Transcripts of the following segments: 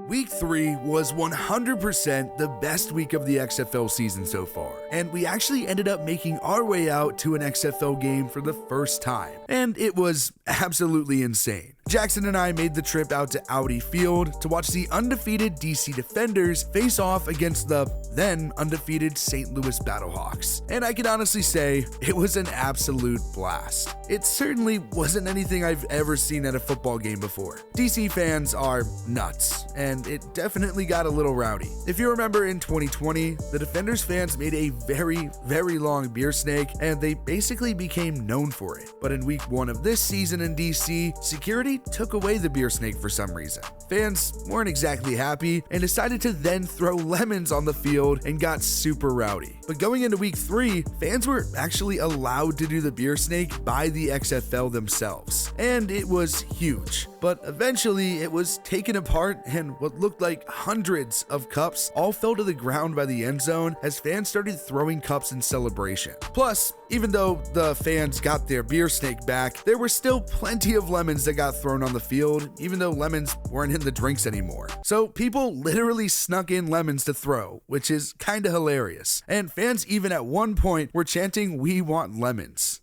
Week 3 was 100% the best week of the XFL season so far, and we actually ended up making our way out to an XFL game for the first time, and it was absolutely insane. Jackson and I made the trip out to Audi Field to watch the undefeated DC Defenders face off against the then undefeated St. Louis Battlehawks, and I can honestly say it was an absolute blast. It certainly wasn't anything I've ever seen at a football game before. DC fans are nuts, and it definitely got a little rowdy. If you remember in 2020, the Defenders fans made a very long beer snake, and they basically became known for it. But in week 1 of this season in DC, security took away the beer snake for some reason. Fans weren't exactly happy and decided to then throw lemons on the field and got super rowdy. But going into week 3, fans were actually allowed to do the beer snake by the XFL themselves, and it was huge. But eventually it was taken apart, and what looked like hundreds of cups all fell to the ground by the end zone as fans started throwing cups in celebration. Plus, even though the fans got their beer snake back, there were still plenty of lemons that got thrown on the field, even though lemons weren't in the drinks anymore. So people literally snuck in lemons to throw, which is kinda hilarious. And fans even at one point were chanting, "We want lemons."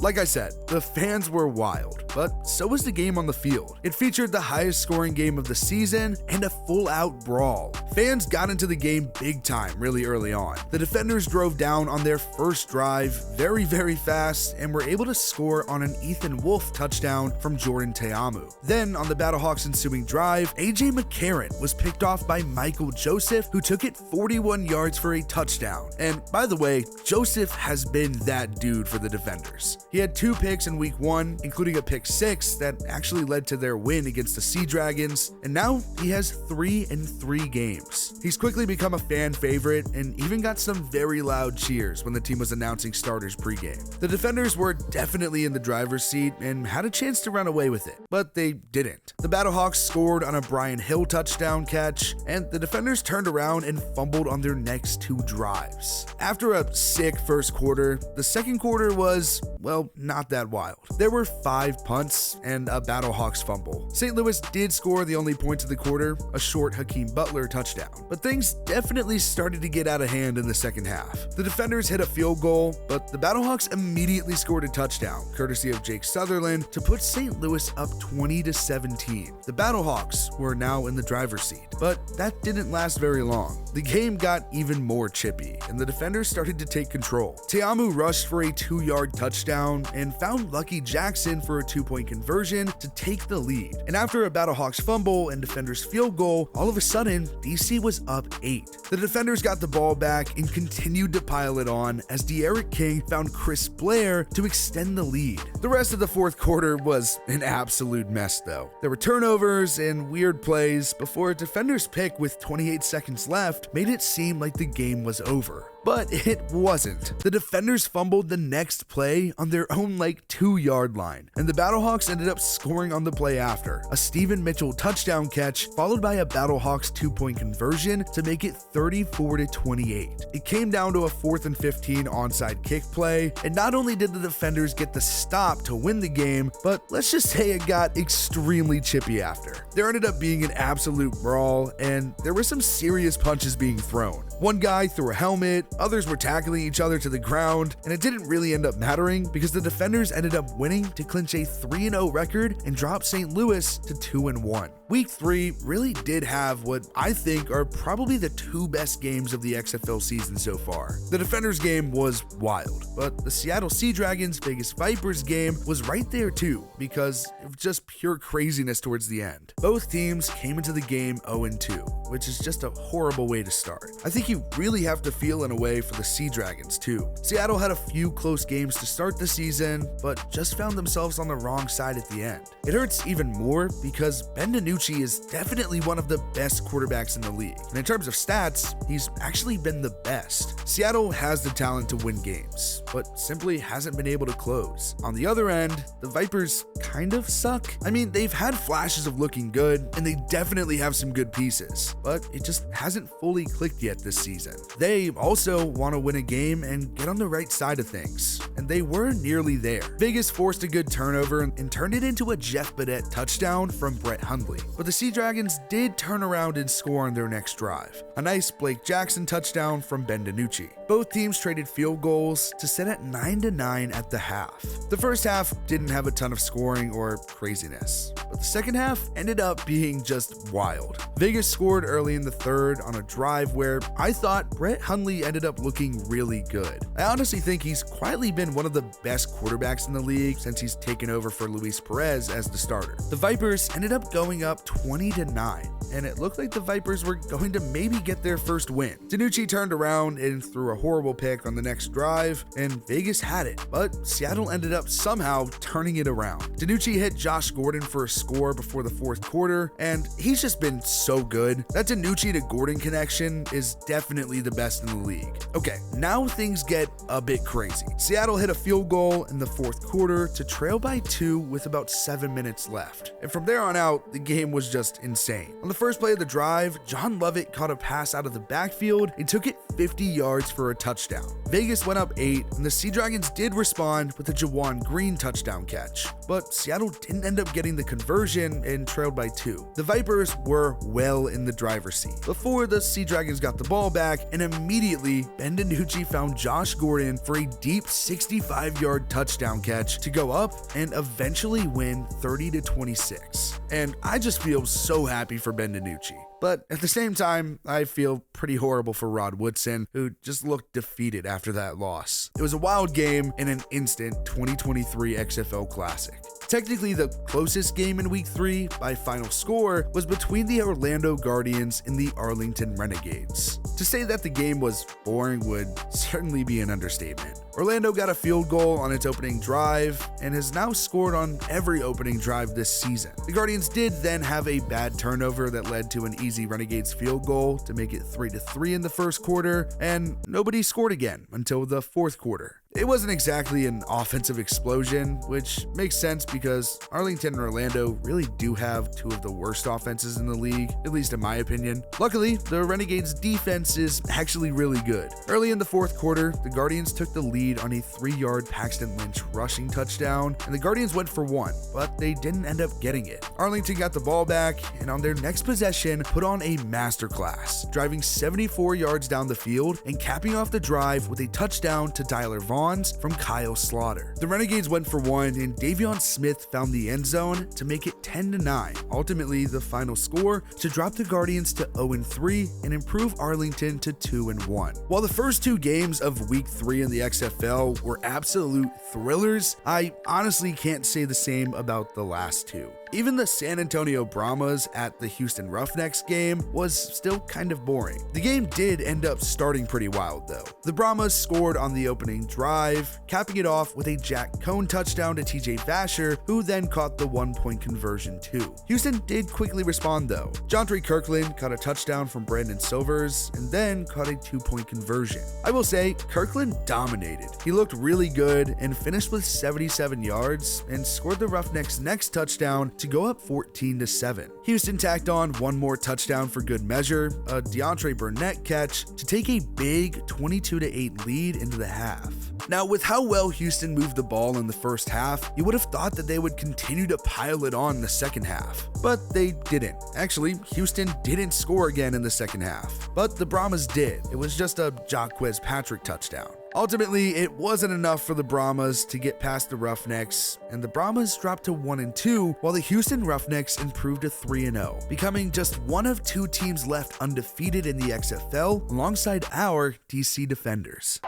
Like I said, the fans were wild, but so was the game on the field. It featured the highest scoring game of the season and a full-out brawl. Fans got into the game big time really early on. The Defenders drove down on their first drive very fast and were able to score on an Ethan Wolf touchdown from Jordan Teamu. Then on the Battlehawks' ensuing drive, AJ McCarron was picked off by Michael Joseph, who took it 41 yards for a touchdown. And by the way, Joseph has been that dude for the Defenders. He had 2 picks in week 1, including a pick 6 that actually led to their win against the Sea Dragons, and now he has 3 in 3 games. He's quickly become a fan favorite and even got some very loud cheers when the team was announcing starters pregame. The Defenders were definitely in the driver's seat and had a chance to run away with it, but they didn't. The Battlehawks scored on a Brian Hill touchdown catch, and the Defenders turned around and fumbled on their next 2 drives. After a sick first quarter, the second quarter was, well, not that wild. There were 5 punts and a Battlehawks fumble. St. Louis did score the only points of the quarter, a short Hakeem Butler touchdown. But things definitely started to get out of hand in the second half. The Defenders hit a field goal, but the Battlehawks immediately scored a touchdown, courtesy of Jake Sutherland, to put St. Louis up 20-17. The Battlehawks were now in the driver's seat, but that didn't last very long. The game got even more chippy, and the Defenders started to take control. Teamu rushed for a 2-yard touchdown and found Lucky Jackson for a 2-point conversion to take the lead. And after a Battlehawks fumble and Defenders field goal, all of a sudden, DC was up 8. The Defenders got the ball back and continued to pile it on as De'Aaron King found Chris Blair to extend the lead. The rest of the fourth quarter was an absolute mess though. There were turnovers and weird plays before a Defenders pick with 28 seconds left made it seem like the game was over. But it wasn't. The Defenders fumbled the next play on their own 2-yard line, and the Battlehawks ended up scoring on the play after, a Stephen Mitchell touchdown catch followed by a Battlehawks 2-point conversion to make it 34-28. It came down to a 4th and 15 onside kick play, and not only did the Defenders get the stop to win the game, but let's just say it got extremely chippy after. There ended up being an absolute brawl, and there were some serious punches being thrown. One guy threw a helmet, others were tackling each other to the ground, and it didn't really end up mattering because the Defenders ended up winning to clinch a 3-0 record and drop St. Louis to 2-1. Week 3 really did have what I think are probably the 2 best games of the XFL season so far. The Defenders game was wild, but the Seattle Sea Dragons Vegas Vipers game was right there too because of just pure craziness towards the end. Both teams came into the game 0-2, which is just a horrible way to start. I think you really have to feel in a way for the Sea Dragons too. Seattle had a few close games to start the season, but just found themselves on the wrong side at the end. It hurts even more because Ben DiNucci is definitely one of the best quarterbacks in the league, and in terms of stats, he's actually been the best. Seattle has the talent to win games, but simply hasn't been able to close. On the other end, the Vipers kind of suck. I mean, they've had flashes of looking good, and they definitely have some good pieces, but it just hasn't fully clicked yet this this season. They also want to win a game and get on the right side of things, and they were nearly there. Vegas forced a good turnover and turned it into a Jeff Badette touchdown from Brett Hundley, but the Sea Dragons did turn around and score on their next drive. A nice Blake Jackson touchdown from Ben DiNucci. Both teams traded field goals to set at 9-9 at the half. The first half didn't have a ton of scoring or craziness, but the second half ended up being just wild. Vegas scored early in the third on a drive where I thought Brett Hundley ended up looking really good. I honestly think he's quietly been one of the best quarterbacks in the league since he's taken over for Luis Perez as the starter. The Vipers ended up going up 20-9, and it looked like the Vipers were going to maybe get their first win. DiNucci turned around and threw a horrible pick on the next drive, and Vegas had it, but Seattle ended up somehow turning it around. DiNucci hit Josh Gordon for a score before the fourth quarter, and he's just been so good. That DiNucci to Gordon connection is definitely the best in the league. Okay, now things get a bit crazy. Seattle hit a field goal in the fourth quarter to trail by 2 with about 7 minutes left, and from there on out, the game was just insane. On the first play of the drive, John Lovett caught a pass out of the backfield and took it 50 yards for a touchdown. Vegas went up 8, and the Sea Dragons did respond with a Jawan Green touchdown catch, but Seattle didn't end up getting the conversion and trailed by 2. The Vipers were well in the driver's seat before the Sea Dragons got the ball back, and immediately Ben DiNucci found Josh Gordon for a deep 65-yard touchdown catch to go up and eventually win 30-26. And I just feel so happy for Ben DiNucci. But at the same time, I feel pretty horrible for Rod Woodson, who just looked defeated after that loss. It was a wild game and an instant 2023 XFL Classic. Technically, the closest game in Week 3 by final score was between the Orlando Guardians and the Arlington Renegades. To say that the game was boring would certainly be an understatement. Orlando got a field goal on its opening drive and has now scored on every opening drive this season. The Guardians did then have a bad turnover that led to an easy Renegades field goal to make it 3-3 in the first quarter, and nobody scored again until the fourth quarter. It wasn't exactly an offensive explosion, which makes sense because Arlington and Orlando really do have two of the worst offenses in the league, at least in my opinion. Luckily, the Renegades' defense is actually really good. Early in the fourth quarter, the Guardians took the lead on a 3-yard Paxton Lynch rushing touchdown, and the Guardians went for 1, but they didn't end up getting it. Arlington got the ball back, and on their next possession, put on a masterclass, driving 74 yards down the field and capping off the drive with a touchdown to Tyler Vaughn from Kyle Slaughter. The Renegades went for 1, and Davion Smith found the end zone to make it 10-9. Ultimately, the final score to drop the Guardians to 0-3 and improve Arlington to 2-1. While the first 2 games of Week 3 in the XFL were absolute thrillers, I honestly can't say the same about the last 2. Even the San Antonio Brahmas at the Houston Roughnecks game was still kind of boring. The game did end up starting pretty wild though. The Brahmas scored on the opening drive, capping it off with a Jack Cohn touchdown to TJ Vasher, who then caught the 1-point conversion too. Houston did quickly respond though. Jontre Kirkland caught a touchdown from Brandon Silvers and then caught a 2-point conversion. I will say, Kirkland dominated. He looked really good and finished with 77 yards and scored the Roughnecks' next touchdown to go up 14-7. Houston tacked on one more touchdown for good measure, a DeAndre Burnett catch to take a big 22-8 lead into the half. Now, with how well Houston moved the ball in the first half, you would have thought that they would continue to pile it on in the second half, but they didn't. Actually, Houston didn't score again in the second half, but the Brahmas did. It was just a Jaquez Patrick touchdown. Ultimately, it wasn't enough for the Brahmas to get past the Roughnecks, and the Brahmas dropped to 1-2, while the Houston Roughnecks improved to 3-0, becoming just one of 2 teams left undefeated in the XFL alongside our DC Defenders.